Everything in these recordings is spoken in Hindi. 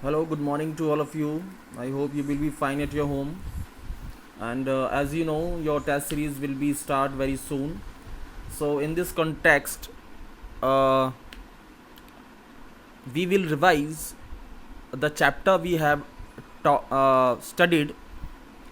Hello, good morning to all of you. I hope you will be fine at your home. And as you know, your test series will be start very soon. So in this context, uh, we will revise the chapter we have studied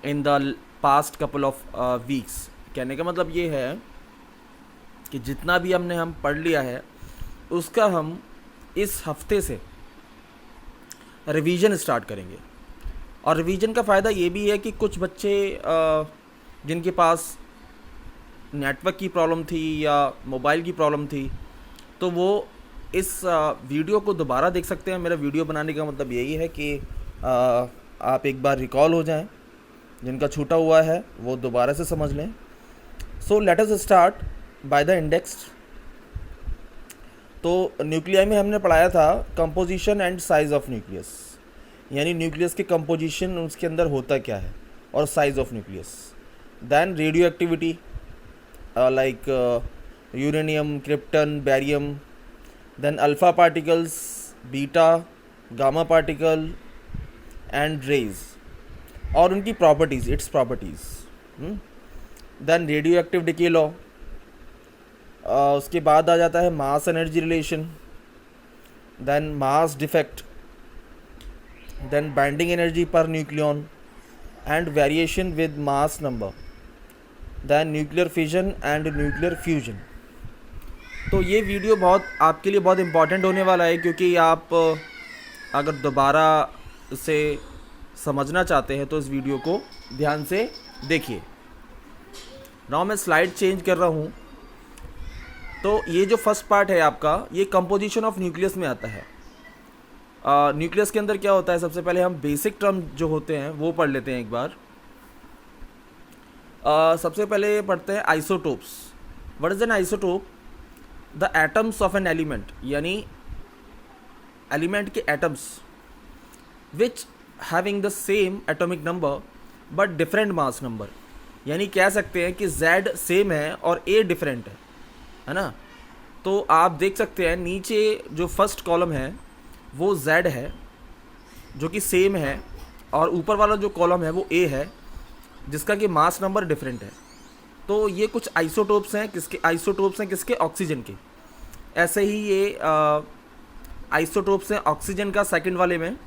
in the past couple of weeks. कहने का मतलब ये है कि जितना भी हम पढ़ लिया है उसका हम इस हफ्ते से रिवीजन स्टार्ट करेंगे। और रिवीजन का फ़ायदा ये भी है कि कुछ बच्चे जिनके पास नेटवर्क की प्रॉब्लम थी या मोबाइल की प्रॉब्लम थी, तो वो इस वीडियो को दोबारा देख सकते हैं। मेरा वीडियो बनाने का मतलब यही है कि आप एक बार रिकॉल हो जाएं, जिनका छूटा हुआ है वो दोबारा से समझ लें। So let us start by the index. तो न्यूक्लियाई में हमने पढ़ाया था composition and size of nucleus, यानी न्यूक्लियस के कंपोजिशन उसके अंदर होता क्या है और size of nucleus. Then radioactivity like uranium, krypton, barium. Then alpha particles, beta, gamma particle and rays और उनकी properties, its properties. Then radioactive decay law. उसके बाद आ जाता है mass energy relation, then mass defect, then binding energy per nucleon and variation with mass number, then nuclear fission and nuclear fusion. तो ये वीडियो बहुत आपके लिए बहुत इम्पॉर्टेंट होने वाला है, क्योंकि आप अगर दोबारा इसे समझना चाहते हैं तो इस वीडियो को ध्यान से देखिए। नाउ मैं स्लाइड चेंज कर रहा हूँ। तो ये जो फर्स्ट पार्ट है आपका, ये कंपोजिशन ऑफ न्यूक्लियस में आता है। न्यूक्लियस के अंदर क्या होता है, सबसे पहले हम बेसिक टर्म जो होते हैं वो पढ़ लेते हैं एक बार। सबसे पहले पढ़ते हैं isotopes. What is N isotope? The atoms of an element, यानी एलिमेंट के atoms which having the same atomic number but different mass number. यानी कह सकते हैं कि Z सेम है और A डिफरेंट है ना। तो आप देख सकते हैं नीचे जो फर्स्ट कॉलम है वो Z है जो कि सेम है, और ऊपर वाला जो कॉलम है वो A है जिसका कि मास नंबर डिफरेंट है। तो ये कुछ आइसोटोप्स हैं, किसके आइसोटोप्स हैं? किसके? ऑक्सीजन के। ऐसे ही ये आइसोटोप्स हैं ऑक्सीजन का सेकंड वाले में,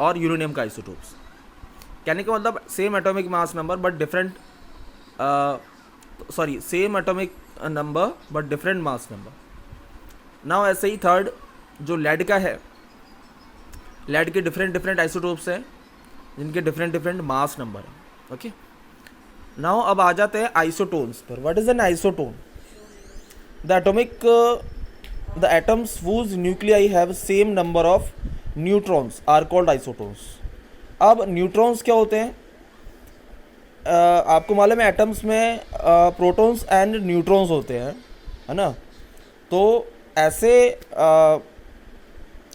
और यूरेनियम का आइसोटोप्स। कहने का मतलब same atomic mass number but different, same atomic number but different mass number. Now ऐसे ही थर्ड जो लेड का है, लेड के डिफरेंट डिफरेंट आइसोटोप्स हैं जिनके डिफरेंट डिफरेंट मास नंबर है। ओके, नाउ अब आ जाते हैं आइसोटोन्स पर। What is N isotone? The atoms whose nuclei have same number of neutrons are called isotons। अब न्यूट्रॉन्स क्या होते हैं? आपको मालूम है एटम्स में प्रोटॉन्स एंड न्यूट्रॉन्स होते हैं, है ना। तो ऐसे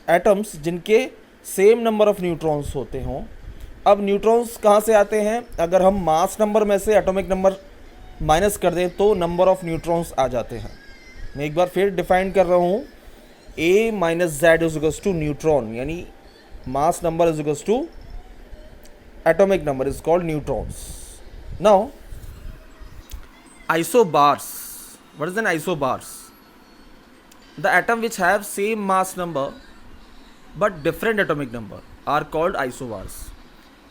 एटम्स जिनके सेम नंबर ऑफ न्यूट्रॉन्स होते हों। अब न्यूट्रॉन्स कहाँ से आते हैं? अगर हम मास नंबर में से एटॉमिक नंबर माइनस कर दें तो नंबर ऑफ न्यूट्रॉन्स आ जाते हैं। मैं एक बार फिर डिफाइन कर रहा हूँ, A minus Z is equals to neutron, यानी mass number is equals to atomic number is called neutrons. Now, isobars. What is an isobars? The atom which have same mass number but different atomic number are called isobars।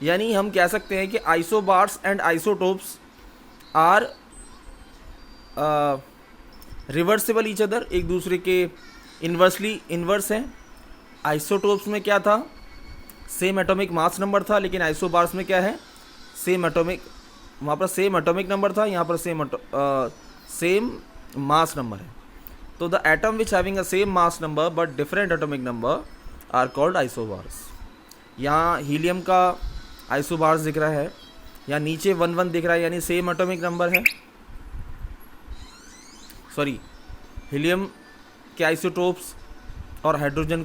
यानी हम कह सकते हैं कि isobars and isotopes are reversible each other, एक दूसरे के इन्वर्सली इन्वर्स हैं। आइसोटोप्स में क्या था? सेम एटॉमिक मास नंबर था, लेकिन आइसोबार्स में क्या है? सेम एटॉमिक, वहाँ पर सेम एटॉमिक नंबर था, यहाँ पर सेम मास नंबर है। तो the atom which having a same mass number but different atomic number are called isobars. यहाँ हीलियम का आइसोबार्स दिख रहा है, यहाँ नीचे 1 1 दिख रहा है, यानी सेम एटॉमिक नंबर है। सॉरी, हीलियम के आइसोटोप्स और हाइड्रोजन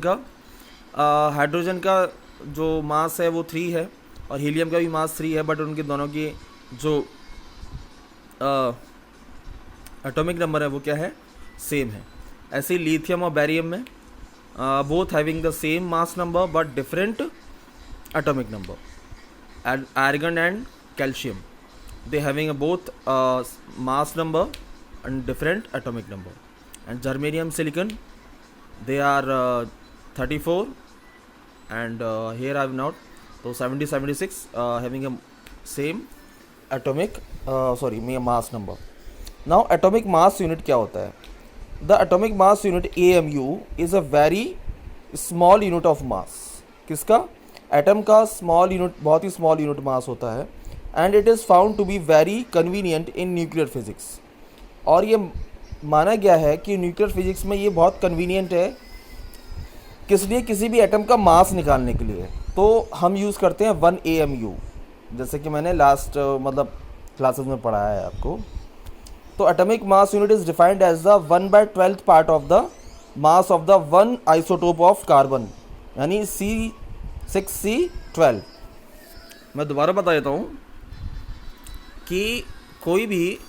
का जो मास है वो 3 है, और हीलियम का भी मास 3 है, बट उनके दोनों की जो एटॉमिक नंबर है वो क्या है? सेम है। ऐसे ही लिथियम और बैरियम में both having the same mass number but different atomic number, and argon and calcium, they having a both mass number and different atomic number. And germanium, silicon, they are 34, and here I have not, so 70, 76 having a same atomic mass number. Now atomic mass unit क्या होता है? The atomic mass unit AMU is a very small unit of mass. किसका? एटम का स्मॉल यूनिट, बहुत ही स्मॉल यूनिट मास होता है. And it is found to be very convenient in nuclear physics. और ये माना गया है कि न्यूक्लियर फिजिक्स में ये बहुत कन्वीनियंट है. किस लिए? किसी भी एटम का मास निकालने के लिए. तो हम यूज़ करते हैं 1 AMU, जैसे कि मैंने लास्ट क्लासेस में पढ़ाया है आपको. तो atomic mass unit is defined as the 1/12th part of the mass of the one isotope of carbon, यानी C6C12. मैं दोबारा बता देता हूँ कि कोई भी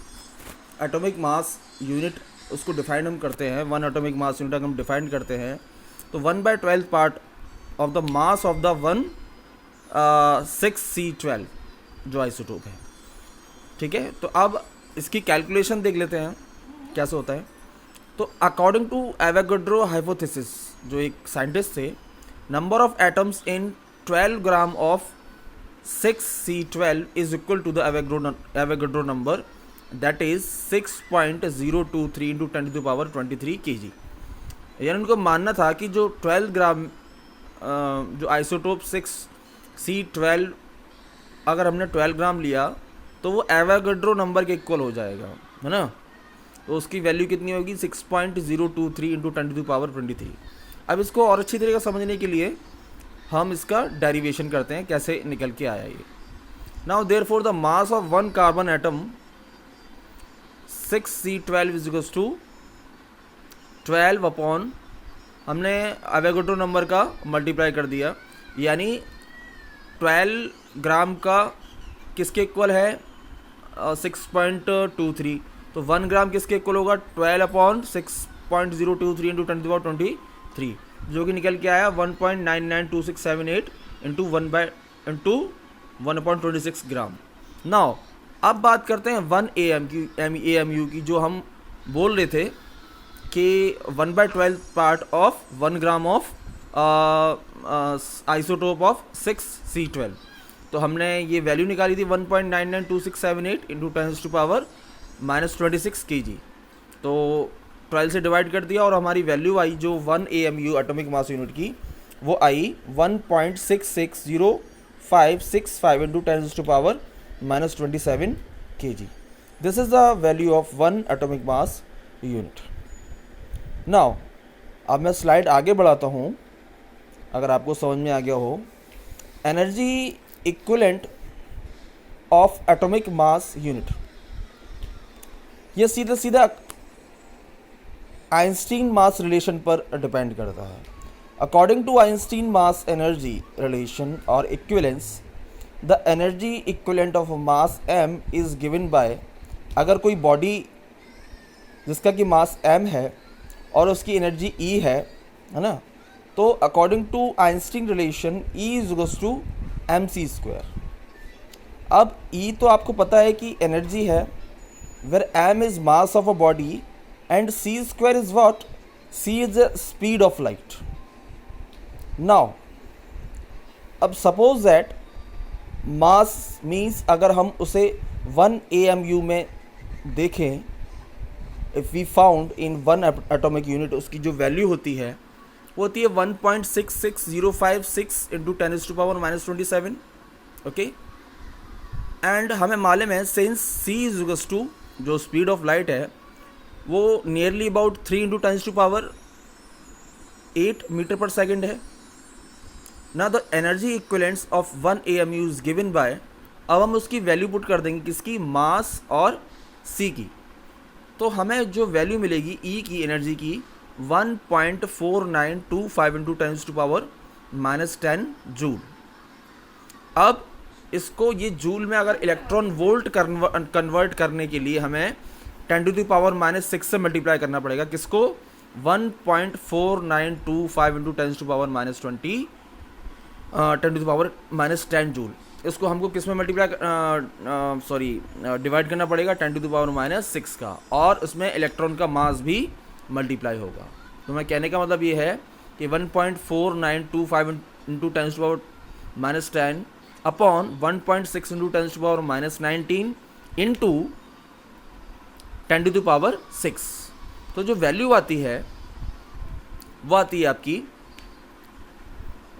एटॉमिक मास यूनिट उसको डिफाइन हम करते हैं, वन एटॉमिक मास यूनिट अगर हम डिफाइन करते हैं तो 1/12th part of the mass of the one 6C12 जो आइसोटोप है. ठीक है, तो अब इसकी कैलकुलेशन देख लेते हैं कैसे होता है. तो अकॉर्डिंग टू एवोगाड्रो हाइपोथेसिस, जो एक साइंटिस्ट थे, number of atoms in 12 gram of 6C12 is equal to the Avogadro number, that is 6.023 into 10⁻23 kg. यानी उनको मानना था कि जो 12 ग्राम जो आइसोटोप 6C12 अगर हमने 12 ग्राम लिया तो वो एवोगाड्रो नंबर के इक्वल हो जाएगा, है ना. तो उसकी वैल्यू कितनी होगी? 6.023 इंटू 10⁻23. अब इसको और अच्छी तरीके से समझने के लिए हम इसका डेरिवेशन करते हैं, कैसे निकल के आया ये. Now therefore the mass of one carbon atom 6C12 is equals to 12 upon, हमने एवोगाड्रो नंबर का मल्टीप्लाई कर दिया, यानी 12 ग्राम का किसके इक्वल है? 6.23. तो 1 ग्राम किसके इक्वल होगा? 12 अपॉन 6.023 इंटू 10⁻23, जो कि निकल के आया 1.992678 इंटू 1/26 ग्राम. नाउ अब बात करते हैं 1 AMU की, जो हम बोल रहे थे कि 1/12th part of 1 gram of isotope of 6C12. तो हमने ये वैल्यू निकाली थी 1.992678 इंटू 10⁻26 kg. तो 12 से डिवाइड कर दिया और हमारी वैल्यू आई जो 1 AMU एटॉमिक मास यूनिट की, वो आई 1.660565 into 10⁻27 kg. This is the value of 1 atomic mass unit. Now अब मैं स्लाइड आगे बढ़ाता हूँ, अगर आपको समझ में आ गया हो. Energy equivalent of atomic mass unit, ये सीधा सीधा आइंस्टीन मास रिलेशन पर डिपेंड करता है. According to Einstein mass energy relation और equivalence, the energy equivalent of mass m is given by, अगर कोई बॉडी जिसका कि मास m है और उसकी एनर्जी E है ना, तो according to Einstein relation E is equals to mc². अब E तो आपको पता है कि एनर्जी है, where m is mass of a body and c² is what? c is the speed of light. Now अब सपोज दैट मास मीन्स, अगर हम उसे 1 AMU में देखें, if we found in 1 atomic unit, उसकी जो वैल्यू होती है वो होती है 1.66056 इंटू 10⁻27. ओके, एंड हमें मालूम है since c is equals to, जो स्पीड ऑफ लाइट है वो nearly about 3 into 10⁸ metre per second है ना. The energy equivalence of 1 AMU is given by, अब हम उसकी वैल्यू पुट कर देंगे किसकी? मास और c की. तो हमें जो वैल्यू मिलेगी E की, एनर्जी की, 1.4925 इंटू 10⁻⁻10 जूल. अब इसको ये जूल में अगर इलेक्ट्रॉन वोल्ट कन्वर्ट करने के लिए हमें 10⁻⁻6 से मल्टीप्लाई करना पड़ेगा. किसको? 1.4925 इंटू 10⁻⁻20 10⁻⁻10 जूल। इसको हमको किस में मल्टीप्लाई डिवाइड करना पड़ेगा 10⁻⁻6 का, और उसमें इलेक्ट्रॉन का मास भी मल्टीप्लाई होगा। तो मैं कहने का मतलब ये है कि 1.4925 इंटू 10⁻⁻10 अपॉन 1.6 इंटू 10⁻⁻19 इंटू 10⁻6, तो जो वैल्यू आती है वो आती है आपकी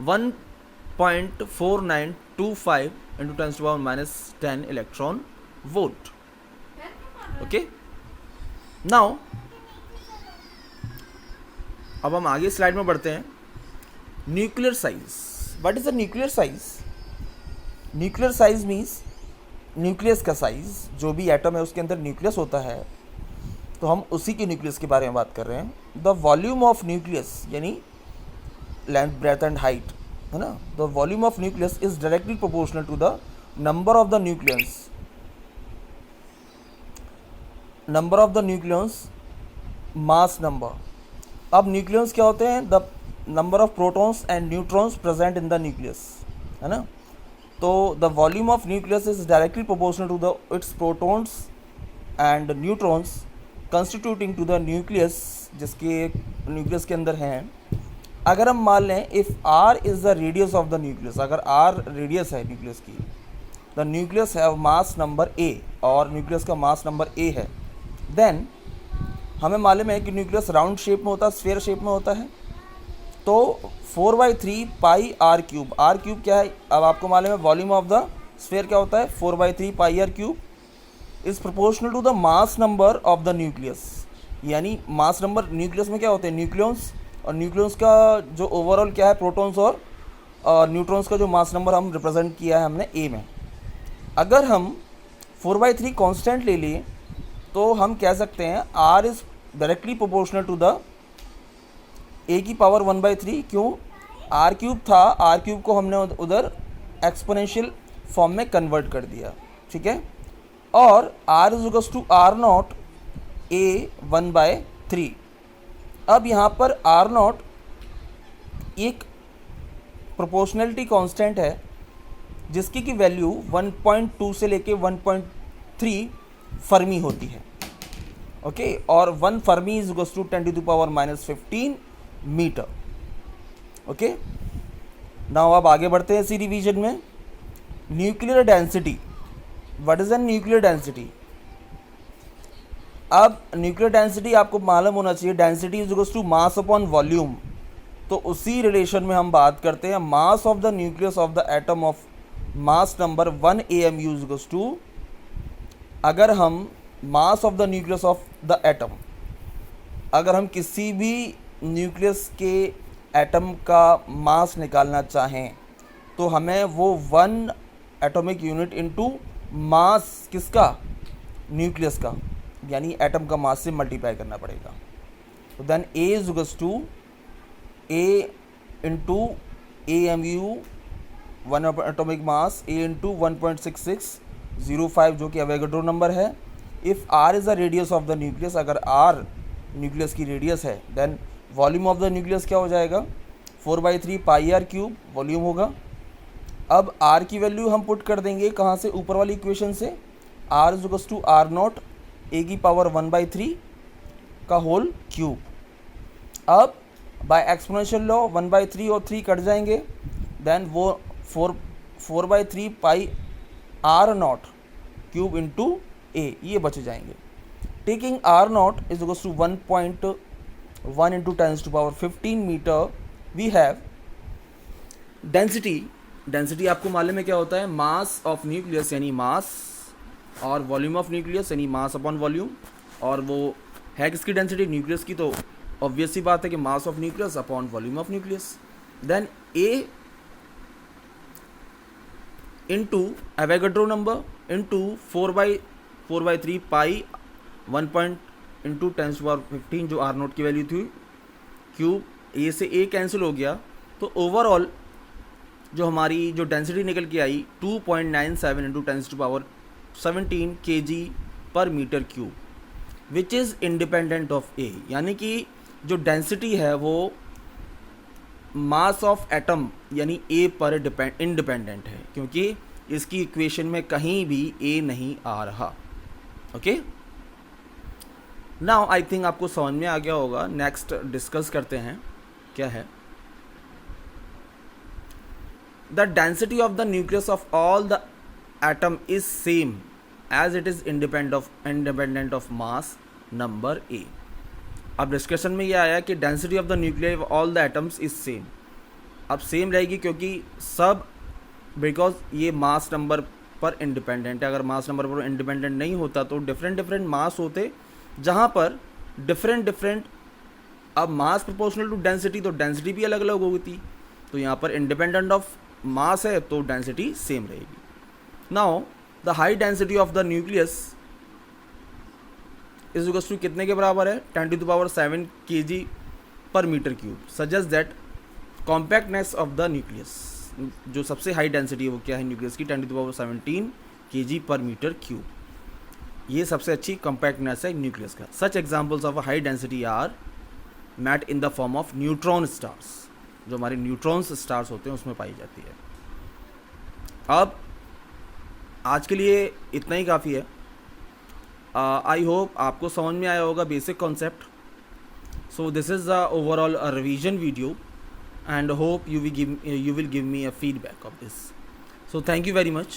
1.4925 into 10⁻⁻10 electron volt. Okay, now अब हम आगे स्लाइड में बढ़ते हैं। Nuclear size, what is the nuclear size? Nuclear size means nucleus का साइज, जो भी एटम है उसके अंदर न्यूक्लियस होता है, तो हम उसी के न्यूक्लियस के बारे में बात कर रहे हैं। द वॉल्यूम ऑफ न्यूक्लियस यानी लेंथ, ब्रेथ एंड हाइट, है ना। The volume of nucleus is directly proportional to the number of the nucleus mass number. अब न्यूक्लियस क्या होते हैं? The number of protons and neutrons present in the nucleus, है ना। तो the volume of nucleus is directly proportional to the its protons and neutrons constituting to the nucleus, जिसके न्यूक्लियस के अंदर हैं। अगर हम मान लें if R is the radius of the nucleus, अगर आर रेडियस है न्यूक्लियस की, the nucleus have mass number A, और न्यूक्लियस का मास नंबर ए है, देन हमें मालूम है कि न्यूक्लियस राउंड शेप में होता है, स्फीयर शेप में होता है। तो 4/3 pi R cube, are cube क्या है? अब आपको मालूम है वॉल्यूम ऑफ द स्फीयर क्या होता है, 4/3 pi R cube is proportional to the mass number of the nucleus. यानी मास नंबर न्यूक्लियस में क्या होते हैं? न्यूक्लियस, और न्यूक्लियस का जो ओवरऑल क्या है, प्रोटॉन्स और न्यूट्रॉन्स का जो मास नंबर हम रिप्रेजेंट किया है हमने ए में। अगर हम 4/3 कांस्टेंट ले लिए तो हम कह सकते हैं R is directly proportional to the A की पावर 1/3। क्यों? आर क्यूब था, आर क्यूब को हमने उधर एक्सपोनेंशियल फॉर्म में कन्वर्ट कर दिया, ठीक है। और R is equals to R naught A 1/3। अब यहाँ पर आर नॉट एक प्रोपोर्शनलिटी कांस्टेंट है जिसकी की वैल्यू 1.2 से लेके 1.3 फर्मी होती है, ओके। और 1 fermi is equals to 10⁻⁻15 metre, okay. Now अब आगे बढ़ते हैं इसी रिवीजन में। Nuclear density, what is an nuclear density? अब न्यूक्लियर डेंसिटी आपको मालूम होना चाहिए, density is equals to mass upon volume. तो उसी रिलेशन में हम बात करते हैं mass of the nucleus of the atom of mass number 1 AMU is equals to, अगर हम mass of the nucleus of the atom, अगर हम किसी भी न्यूक्लियस के एटम का मास निकालना चाहें तो हमें वो 1 एटॉमिक यूनिट इनटू मास किसका? न्यूक्लियस का, यानी एटम का मास से मल्टीप्लाई करना पड़ेगा। तो then A is equals to A into AMU 1 atomic mass, A into 1.6605 जो कि अवोगाड्रो नंबर है। If R is the radius of the nucleus, अगर आर न्यूक्लियस की रेडियस है, then volume of the nucleus क्या हो जाएगा? 4/3 पाई आर क्यूब वॉल्यूम होगा। अब आर की वैल्यू हम पुट कर देंगे कहाँ से? ऊपर वाली इक्वेशन से। R is equals to R naught A की पावर 1/3 का होल क्यूब। अब बाय एक्सपोनेंशियल लॉ 1/3 और 3 कट जाएंगे, देन वो 4/3 pi R naught cube into A, ये बच जाएंगे। Taking R naught is equals to 1.1 into 10⁻15 metre, we have density. Density आपको मालूम है क्या होता है? मास ऑफ न्यूक्लियस यानी मास, और वॉल्यूम ऑफ न्यूक्लियस यानी मास अपॉन वॉल्यूम। और वो है किसकी डेंसिटी? न्यूक्लियस की। तो ऑब्वियस सी बात है कि mass of nucleus upon volume of nucleus. Then A into Avogadro number into 4/3 pi 1 into 10⁻15 जो आर नोट की वैल्यू थी क्यूब। ए से ए कैंसिल हो गया, तो ओवरऑल जो हमारी जो डेंसिटी निकल के आई 2.97 इंटू 10⁻17 kg पर metre cube, which is independent of A. यानी कि जो डेंसिटी है वो मास ऑफ एटम यानी ए पर इंडिपेंडेंट है, क्योंकि इसकी इक्वेशन में कहीं भी ए नहीं आ रहा. ओके, नाउ आई थिंक आपको समझ में आ गया होगा. नेक्स्ट डिस्कस करते हैं क्या है. The density of the nucleus of all the atom is same as it is independent of mass number A. अब डिस्कशन में ये आया कि density of the nuclear of all the atoms is same. अब सेम रहेगी क्योंकि सब, बिकॉज ये मास नंबर पर इंडिपेंडेंट है. अगर मास नंबर पर इंडिपेंडेंट नहीं होता तो डिफरेंट डिफरेंट मास होते, जहाँ पर डिफरेंट अब मास प्रोपोर्शनल टू डेंसिटी, तो डेंसिटी भी अलग अलग होती. तो यहाँ पर इंडिपेंडेंट ऑफ मास है तो डेंसिटी सेम रहेगी. Now the high density of the nucleus is equals to कितने के बराबर है, 10⁻7 kg पर metre cube. Suggest that compactness of the nucleus, जो सबसे हाई डेंसिटी है वो क्या है न्यूक्लियस की, 10⁻17 kg पर मीटर क्यूब. ये सबसे अच्छी कॉम्पैक्टनेस है न्यूक्लियस का. Such examples of high density are met in the form of neutron stars, जो हमारे न्यूट्रॉन्स स्टार्स होते हैं उसमें पाई जाती है. अब आज के लिए इतना ही काफ़ी है. आई होप आपको समझ में आया होगा basic concept. So this is the overall revision video and hope you will give me a feedback of this. So thank you very much.